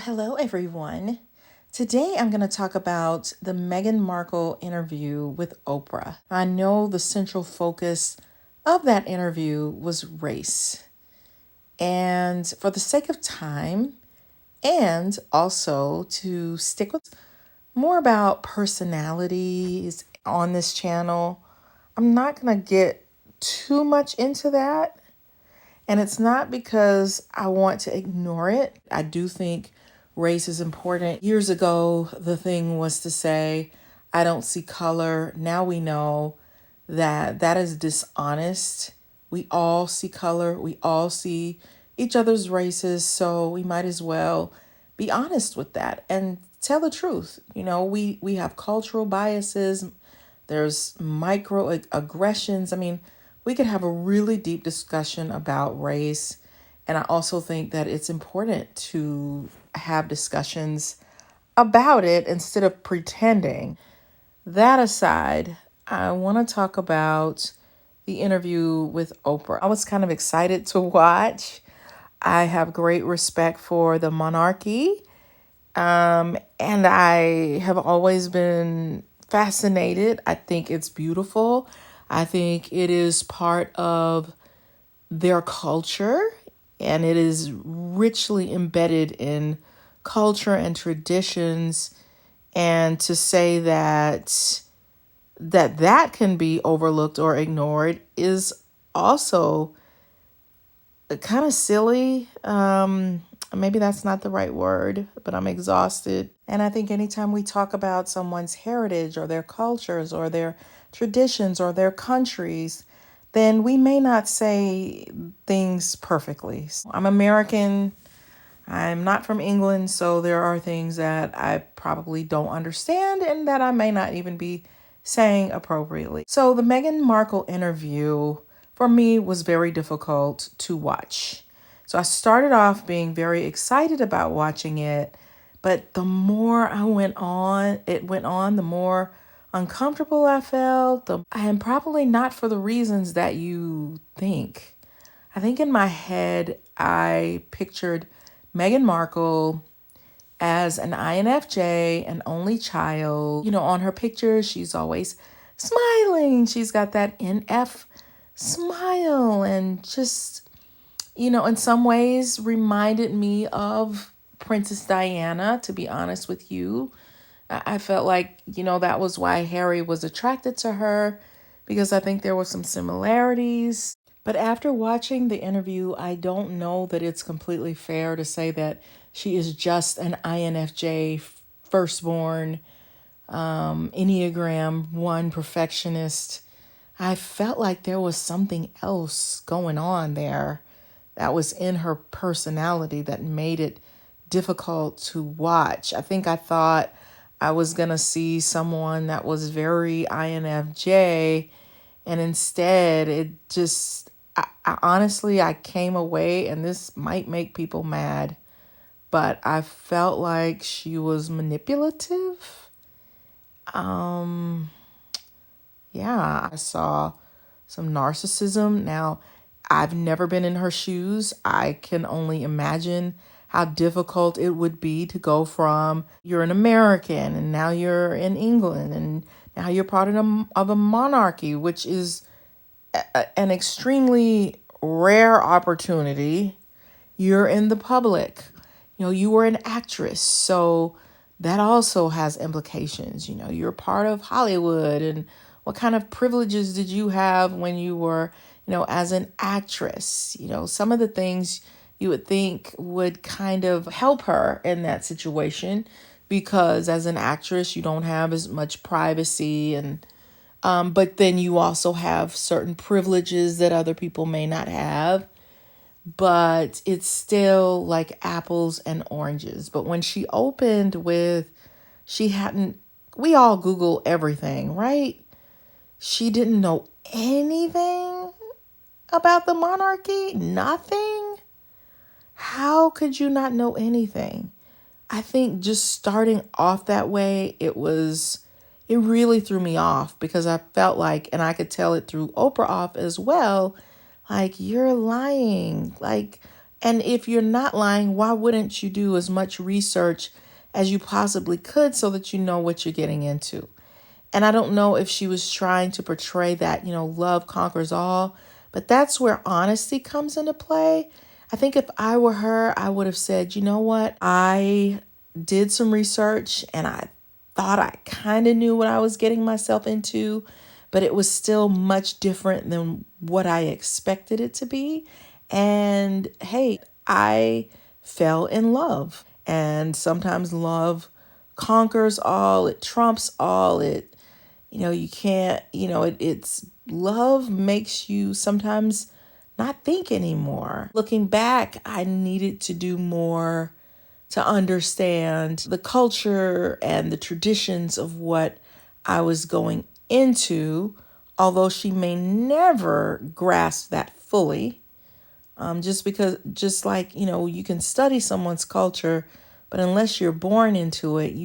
Hello, everyone. Today I'm going to talk about the Meghan Markle interview with Oprah. I know the central focus of that interview was race. And for the sake of time, and also to stick with more about personalities on this channel, I'm not going to get too much into that. And it's not because I want to ignore it. I do think race is important. Years ago, the thing was to say, I don't see color. Now we know that that is dishonest. We all see color. We all see each other's races. So we might as well be honest with that and tell the truth. You know, we have cultural biases. There's microaggressions. I mean, we could have a really deep discussion about race. And I also think that it's important to have discussions about it instead of pretending. That aside, I want to talk about the interview with Oprah. I was kind of excited to watch. I have great respect for the monarchy. And I have always been fascinated. I think it's beautiful. I think it is part of their culture, and it is richly embedded in culture and traditions. And to say that can be overlooked or ignored is also kind of silly. Maybe that's not the right word, but I'm exhausted. And I think anytime we talk about someone's heritage or their cultures or their traditions or their countries, then we may not say things perfectly. I'm American. I'm not from England, so there are things that I probably don't understand and that I may not even be saying appropriately. So the Meghan Markle interview for me was very difficult to watch. So I started off being very excited about watching it, but the more it went on, the more uncomfortable I felt. And probably not for the reasons that you think. I think in my head, I pictured Meghan Markle as an INFJ, an only child. You know, on her pictures, she's always smiling. She's got that NF smile and just, you know, in some ways reminded me of Princess Diana, to be honest with you. I felt like, you know, that was why Harry was attracted to her, because I think there were some similarities. But after watching the interview, I don't know that it's completely fair to say that she is just an INFJ firstborn, Enneagram 1 perfectionist. I felt like there was something else going on there that was in her personality that made it difficult to watch. I think I thought I was going to see someone that was very INFJ, and instead it just, I honestly, I came away, and this might make people mad, but I felt like she was manipulative. Yeah, I saw some narcissism. Now, I've never been in her shoes. I can only imagine how difficult it would be to go from you're an American and now you're in England and now you're part of a monarchy, which is an extremely rare opportunity. You're in the public. You know, you were an actress, so that also has implications. You know, you're part of Hollywood, and what kind of privileges did you have when you were, you know, as an actress? You know, some of the things you would think would kind of help her in that situation, because as an actress, you don't have as much privacy, and but then you also have certain privileges that other people may not have. But it's still like apples and oranges. But when she opened with, we all Google everything, right? She didn't know anything about the monarchy, nothing. How could you not know anything? I think just starting off that way, it really threw me off, because I felt like, and I could tell it threw Oprah off as well, like, you're lying. Like, And if you're not lying, why wouldn't you do as much research as you possibly could so that you know what you're getting into? And I don't know if she was trying to portray that, love conquers all, but that's where honesty comes into play. I think if I were her, I would have said, you know what? I did some research and I thought I kind of knew what I was getting myself into, but it was still much different than what I expected it to be. And hey, I fell in love. And sometimes love conquers all, it trumps all, you can't, it's love makes you sometimes not think anymore. Looking back, I needed to do more to understand the culture and the traditions of what I was going into, although she may never grasp that fully. Just like, you can study someone's culture, but unless you're born into it,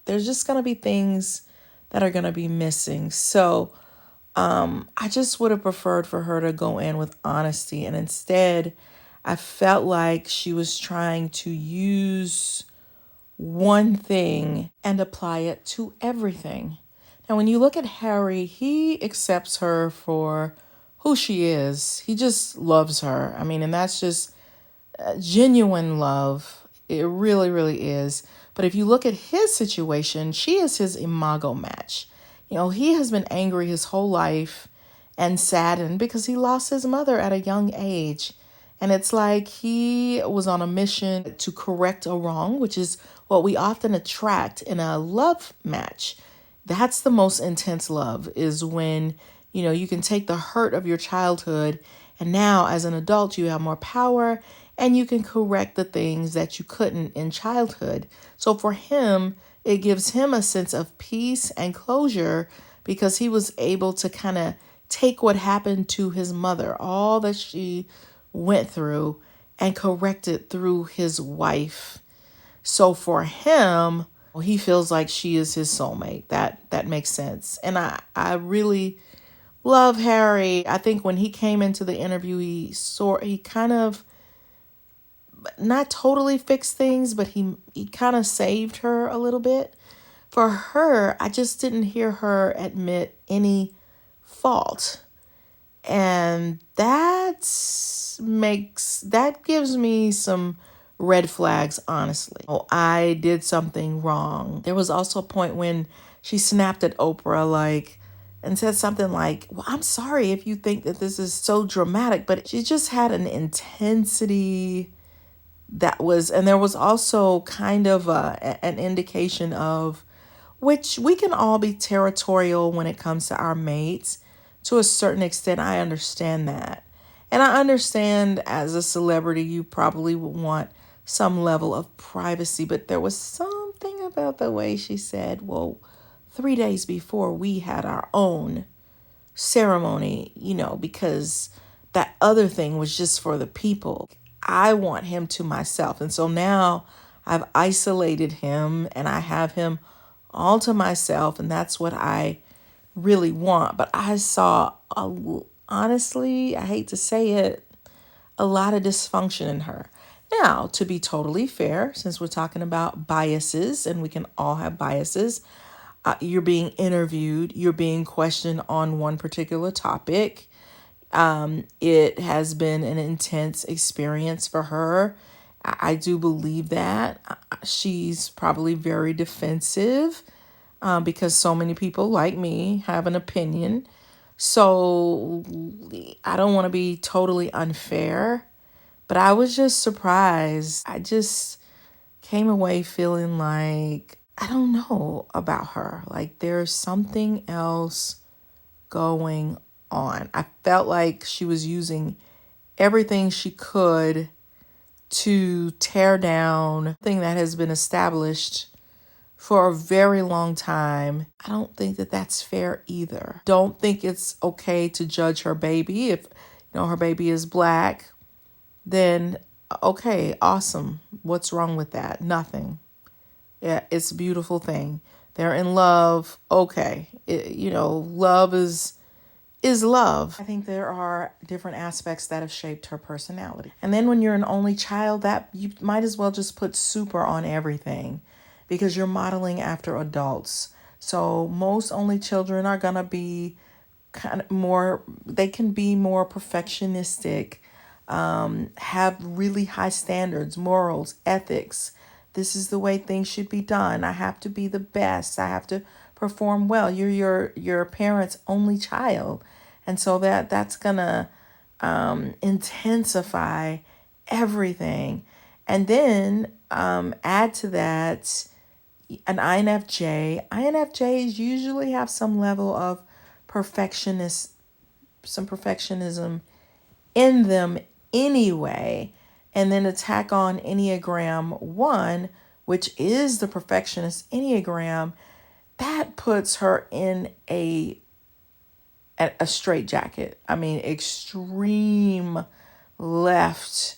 there's just going to be things that are going to be missing. So I just would have preferred for her to go in with honesty. And instead, I felt like she was trying to use one thing and apply it to everything. Now, when you look at Harry, he accepts her for who she is. He just loves her. I mean, and that's just genuine love. It really, really is. But if you look at his situation, she is his imago match. He has been angry his whole life and saddened because he lost his mother at a young age. And it's like he was on a mission to correct a wrong, which is what we often attract in a love match. That's the most intense love, is when, you can take the hurt of your childhood and now as an adult, you have more power and you can correct the things that you couldn't in childhood. So for him, it gives him a sense of peace and closure because he was able to kind of take what happened to his mother, all that she went through, and correct it through his wife. So for him, he feels like she is his soulmate. That makes sense. And I really love Harry. I think when he came into the interview, he kind of not totally fixed things, but he kind of saved her a little bit. For her, I just didn't hear her admit any fault. And that gives me some red flags, honestly. Oh, I did something wrong. There was also a point when she snapped at Oprah, and said something like, well, I'm sorry if you think that this is so dramatic, but she just had an intensity and there was also kind of an indication of, which we can all be territorial when it comes to our mates. To a certain extent, I understand that. And I understand as a celebrity, you probably would want some level of privacy, but there was something about the way she said, well, 3 days before we had our own ceremony, because that other thing was just for the people. I want him to myself. And so now I've isolated him and I have him all to myself. And that's what I really want. But I saw, honestly, I hate to say it, a lot of dysfunction in her. Now, to be totally fair, since we're talking about biases and we can all have biases, you're being interviewed, you're being questioned on one particular topic. It has been an intense experience for her. I do believe that. She's probably very defensive because so many people like me have an opinion. So I don't want to be totally unfair, but I was just surprised. I just came away feeling like, I don't know about her. Like there's something else going on. I felt like she was using everything she could to tear down thing that has been established for a very long time. I don't think that that's fair either. Don't think it's okay to judge her baby. If her baby is black, then okay, awesome. What's wrong with that? Nothing. Yeah, it's a beautiful thing. They're in love. Okay. Love is is love. I think there are different aspects that have shaped her personality. And then when you're an only child, that you might as well just put super on everything because you're modeling after adults. So most only children are going to be kind of more, they can be more perfectionistic, have really high standards, morals, ethics. This is the way things should be done. I have to be the best. I have to perform well. You're your parents' only child, and so that's gonna intensify everything. And then add to that an INFJ. INFJs usually have some level of perfectionism in them anyway. And then attack on Enneagram 1, which is the perfectionist Enneagram, that puts her in a straitjacket. I mean, extreme left.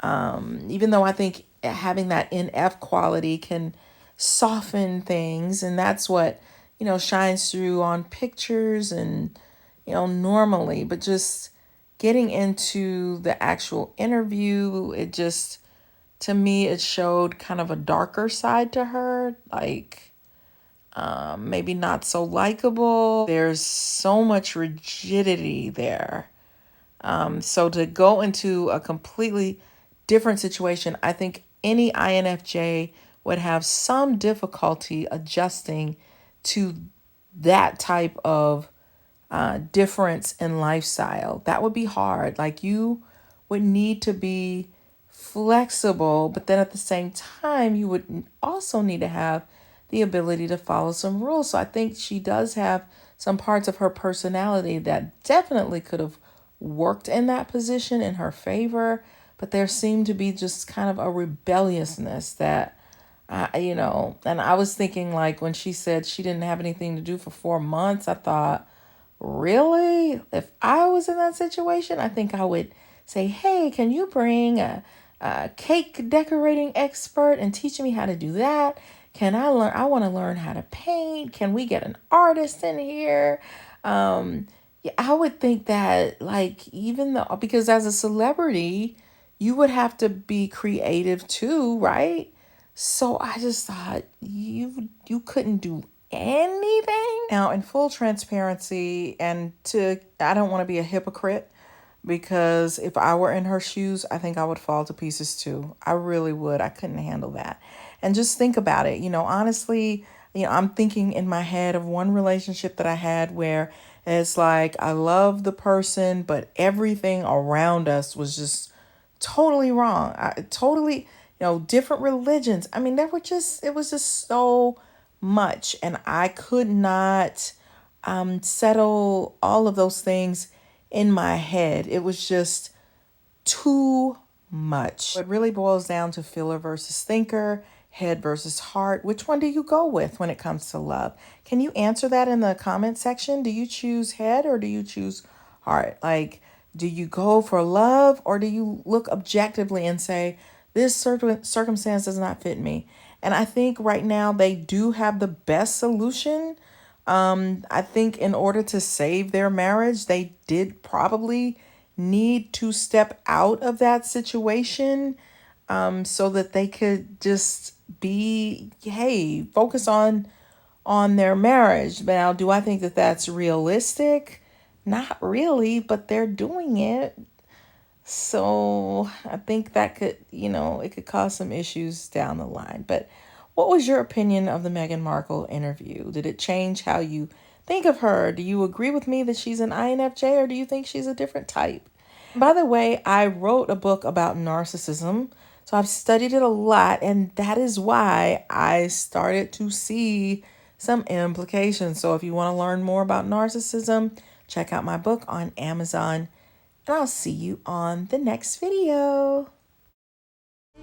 Even though I think having that NF quality can soften things, and that's what, shines through on pictures and, normally, but just getting into the actual interview, it just, to me, it showed kind of a darker side to her, like maybe not so likable. There's so much rigidity there. So to go into a completely different situation, I think any INFJ would have some difficulty adjusting to that type of difference in lifestyle. That would be hard. Like, you would need to be flexible, but then at the same time, you would also need to have the ability to follow some rules. So I think she does have some parts of her personality that definitely could have worked in that position in her favor, but there seemed to be just kind of a rebelliousness that, and I was thinking, like, when she said she didn't have anything to do for 4 months, I thought, really? If I was in that situation, I think I would say, hey, can you bring a cake decorating expert and teach me how to do that? Can I learn? I want to learn how to paint. Can we get an artist in here? Yeah, I would think that, like, even though, because as a celebrity, you would have to be creative too, right? So I just thought you couldn't do anything. Now, in full transparency, and I don't want to be a hypocrite, because if I were in her shoes, I think I would fall to pieces too. I really would. I couldn't handle that. And just think about it. Honestly, I'm thinking in my head of one relationship that I had where it's like I love the person, but everything around us was just totally wrong. Totally, different religions. I mean, it was just so much. And I could not settle all of those things in my head. It was just too much. It really boils down to feeler versus thinker, head versus heart. Which one do you go with when it comes to love? Can you answer that in the comment section? Do you choose head or do you choose heart? Like, do you go for love or do you look objectively and say, this circumstance does not fit me? And I think right now they do have the best solution. I think in order to save their marriage, they did probably need to step out of that situation, so that they could just be, hey, focus on their marriage. Now, do I think that that's realistic? Not really, but they're doing it. So I think that could, it could cause some issues down the line. But what was your opinion of the Meghan Markle interview? Did it change how you think of her? Do you agree with me that she's an INFJ, or do you think she's a different type? By the way, I wrote a book about narcissism, so I've studied it a lot, and that is why I started to see some implications. So if you want to learn more about narcissism, check out my book on Amazon, and I'll see you on the next video.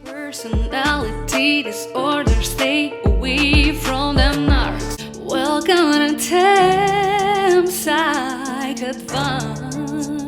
Personality disorders, stay away from them narcs. Welcome to Thames Psych Advice.